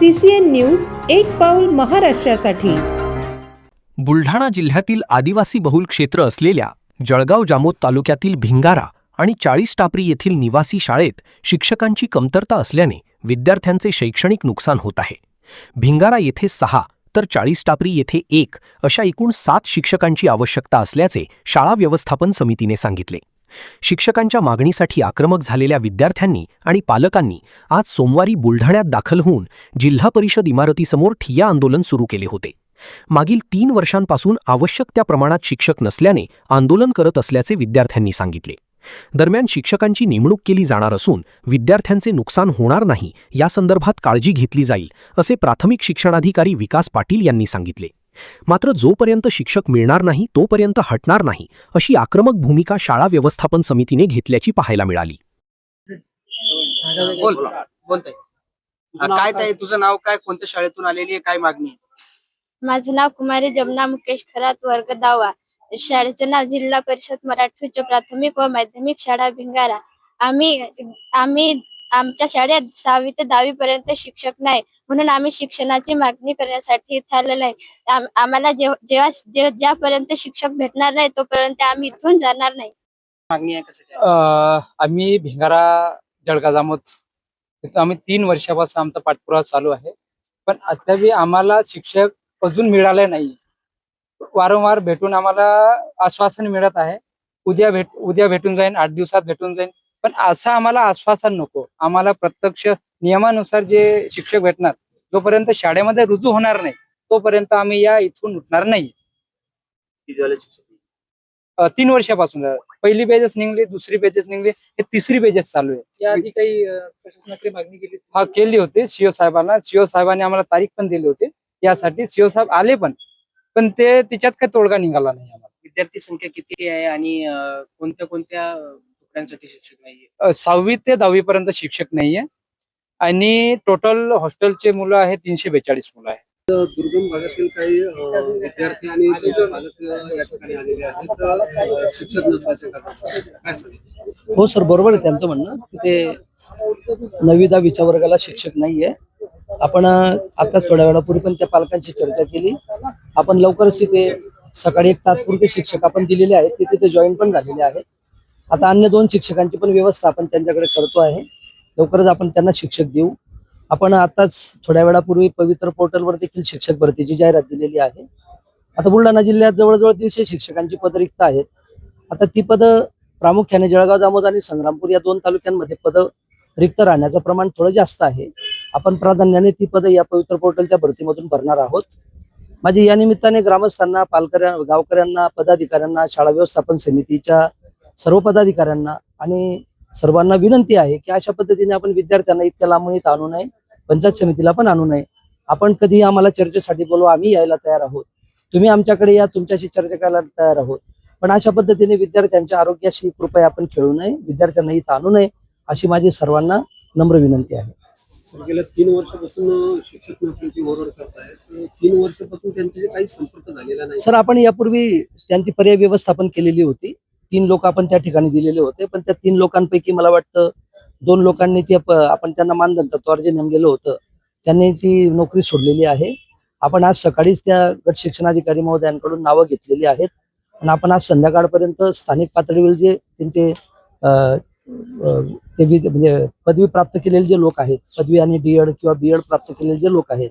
CCN news एक पाऊल महाराष्ट्रासाठी। बुलढाणा जिल्ह्यातील आदिवासी बहुल क्षेत्र असलेल्या जळगाव जामोद तालुक्यातील भिंगारा आणि 40 टापरी येथील निवासी शाळेत शिक्षकांची कमतरता असल्याने विद्यार्थ्यांचे शैक्षणिक नुकसान होत आहे। भिंगारा येथे 6 तर 40 टापरी येथे 1 अशा एकूण 7 शिक्षकांची आवश्यकता असल्याचे शाळा व्यवस्थापन समितीने सांगितले। शिक्षकांच्या मागणीसाठी आक्रमक झालेल्या विद्यार्थ्यांनी आणि पालकांनी आज सोमवारी बुलढाण्यात दाखल होऊन जिल्हा परिषद इमारतीसमोर ठिय्या आंदोलन सुरू केले होते। मागील 3 वर्षांपासून आवश्यक त्या प्रमाणात शिक्षक नसल्याने आंदोलन करत असल्याचे विद्यार्थ्यांनी सांगितले। दरम्यान शिक्षकांची नेमणूक केली जाणार असून विद्यार्थ्यांचे नुकसान होणार नाही या संदर्भात काळजी घेतली जाईल असे प्राथमिक शिक्षणाधिकारी विकास पाटील यांनी सांगितले। मात्र जोपर्यंत शिक्षक मिळणार नाही तोपर्यंत हटणार नाही अशी आक्रमक भूमिका शाळा व्यवस्थापन समितीने घेतल्याची पाहायला मिळाली। बोलतोय काय ताई, तुझं नाव काय, कोणत्या शाळेतून आलेली आहे, काय मागणी आहे? माझं नाव कुमारी जमुना मुकेश खरात, वर्ग 10वा। शाळेचं नाव जिल्हा परिषद मराठी उच्च प्राथमिक व माध्यमिक शाळा भिंगारा। आम्ही आमच्या शाळेत 6वी ते 10वी पर्यंत शिक्षक नाही, म्हणून आम्ही शिक्षणाची मागणी करण्यासाठी इथे आलेलो आहे। आम्हाला ज्यापर्यंत शिक्षक भेटणार नाही तोपर्यंत आम्ही इथून जाणार नाही। मागणी आहे कशाची? आम्ही भिंगारा जळगाव जामोद तिथं आम्ही 3 वर्षापासून आमचा पाठपुरावा चालू आहे, पण अद्याप आम्हाला शिक्षक अजून मिळाले नाही। वारंवार भेटून आम्हाला आश्वासन मिळत आहे, उद्या भेटून जाईन, 8 दिवसात भेटून जाईन, पण असं आम्हाला आश्वासन नको। आम्हाला प्रत्यक्ष नियमानुसार जे शिक्षक भेटणार, जोपर्यंत शाळेमध्ये रुजू होणार नाही तोपर्यंत आम्ही या इथून उठणार नाही। 3 वर्षापासून पहिली पेजेस निघली, दुसरी पेजेस निघली, हे तिसरी पेजेस चालू आहे। याआधी काही प्रशासनाकडे मागणी केली? हा केली होती सीओ साहेबांना। सीओ साहेबांनी आम्हाला तारीख पण दिली होती यासाठी। सीओ साहेब आले पण ते तिच्यात काही तोडगा निघाला नाही आम्हाला। विद्यार्थी संख्या किती आहे आणि कोणत्या तुकड्यांसाठी शिक्षक नाहीये? 6वी ते 10वी पर्यंत शिक्षक नाहीये आणि टोटल हॉस्टेलचे मुलं आहेत 342 मुलं आहेत। दुर्गम भागातील काही विद्यार्थी आणि पालक या ठिकाणी आलेले आहेत, शिक्षक नसल्याच्या कारणाने काय सांगेल? हो सर, बरोबर आहे त्यांचं म्हणणं की ते 9वी 10वीच्या वर्गाला शिक्षक नाहीये। आपण आताच थोड्या वेळापूर्वी पण त्या पालकांची चर्चा केली। आपण लवकरच तिथे सकाळी एक तात्पुरते शिक्षक आपण दिलेले आहेत, ते तिथे जॉईन पण झालेले आहेत। आता अन्य 2 शिक्षकांची पण व्यवस्था आपण त्यांच्याकडे करतो आहे। लवकरच आपण त्यांना शिक्षक देऊ। आपण आताच थोड्या वेळापूर्वी पवित्र पोर्टलवर देखील शिक्षक भरतीची जाहिरात दिलेली आहे। आता बुलढाणा जिल्ह्यात जवळजवळ 300 शिक्षकांची पदं रिक्त आहेत। आता ती पदं प्रामुख्याने जळगाव जामोद आणि संग्रामपूर या 2 तालुक्यांमध्ये पदं रिक्त राहण्याचं प्रमाण थोडं जास्त आहे। आपण प्राधान्याने ती पदं या पवित्र पोर्टलच्या भरतीमधून भरणार आहोत। माझी या निमित्ताने ग्रामस्थांना, गावकऱ्यांना, पदाधिकाऱ्यांना, शाळा व्यवस्थापन समितीच्या सर्व पदाधिकाऱ्यांना आणि सर्वांना विनंती आहे की अशा पद्धतीने आपण विद्यार्थ्यांना इतक्या लांबून इथं आणू नये, पंचायत समितीला पण आणू नये। आपण कधी आम्हाला चर्चेसाठी बोलवा, आम्ही यायला तयार आहोत। तुम्ही आमच्याकडे या, तुमच्याशी चर्चा करायला तयार आहोत, पण अशा पद्धतीने विद्यार्थ्यांच्या आरोग्याशी कृपया आपण खेळू नये, विद्यार्थ्यांना इथं आणू नये अशी माझी सर्वांना नम्र विनंती आहे। गेल्या 3 वर्षापासून शिक्षक नसल्याची ओरड करतायत। 3 वर्षापासून त्यांचे काही संपर्क झालेला नाही सर, आपण यापूर्वी त्यांची पर्याय व्यवस्थापन केलेली होती। 3 लोक आपण त्या ठिकाणी दिलेले होते, पण त्या 3 लोकांपैकी मला वाटतं 2 लोकांनी ती आपण त्यांना मानधन तत्त्वावर जे नेमलेलं होतं त्यांनी ती नोकरी सोडलेली आहे। आपण आज सकाळीच त्या गट शिक्षणाधिकारी महोदयांकडून नावं घेतलेली आहेत आणि आपण आज संध्याकाळपर्यंत स्थानिक पातळीवर जे त्यांचे म्हणजे पदवी प्राप्त केलेले जे लोक आहेत, पदवी आणि DED किंवा BEd प्राप्त केलेले जे लोक आहेत,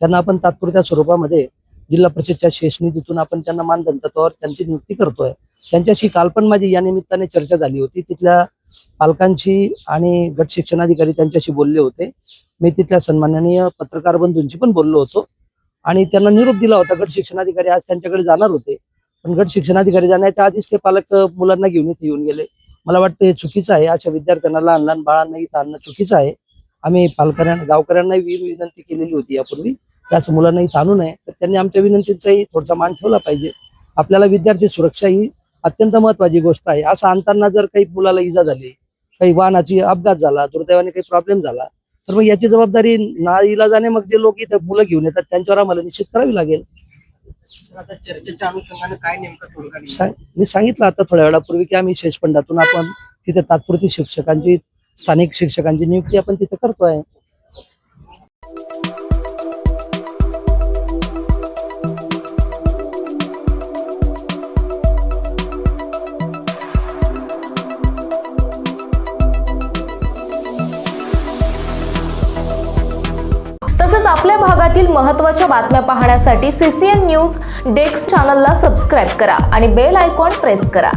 त्यांना आपण तात्पुरत्या स्वरूपामध्ये जिल्हा परिषदच्या शेष निधीतून आपण त्यांना मानधन तत्त्वावर त्यांची नियुक्ती करतोय। त्यांच्याशी काल पण माझी या निमित्ताने चर्चा झाली होती। तिथल्या पालकांची आणि गट शिक्षणाधिकारी त्यांच्याशी बोलले होते। मी तिथल्या सन्माननीय पत्रकार बंधूंशी पण बोललो होतो आणि त्यांना निरोप दिला होता। गट शिक्षणाधिकारी आज त्यांच्याकडे जाणार होते, पण गट शिक्षणाधिकारी जाण्याच्या आधीच ते पालक मुलांना घेऊन इथे येऊन गेले। मला वाटतं हे चुकीचं आहे। अशा विद्यार्थ्यांना, लहान लहान बाळांना इथं आणणं चुकीचं आहे। आम्ही गावकऱ्यांना विनंती केलेली होती यापूर्वी की असं मुलांना इथं आणू नये, तर त्यांनी आमच्या विनंतीचाही थोडासा मान ठेवला पाहिजे। आपल्याला विद्यार्थी सुरक्षा ही अत्यंत महत्त्वाची गोष्ट आहे। असं आणताना जर काही मुलाला इजा झाली, काही वाहनाची अपघात झाला, दुर्दैवाने काही प्रॉब्लेम झाला, तर मग याची जबाबदारी नाईलाजाने मग जे लोक इथं मुलं घेऊन येतात त्यांच्यावर आम्हाला निश्चित करावी लागेल। आता चर्चेच्या अनुषंगाने काय नेमका तोडगा निघाला? मी सांगितलं आता थोड्या वेळापूर्वी की आम्ही शेष फंडातून आपण तिथे तात्पुरती शिक्षकांची, स्थानिक शिक्षकांची नियुक्ती आपण तिथे करतोय। विभागातील महत्त्वाच्या बातम्या पाहण्यासाठी CCN न्यूज डेस्क चॅनलला सबस्क्राईब करा आणि बेल आयकॉन प्रेस करा.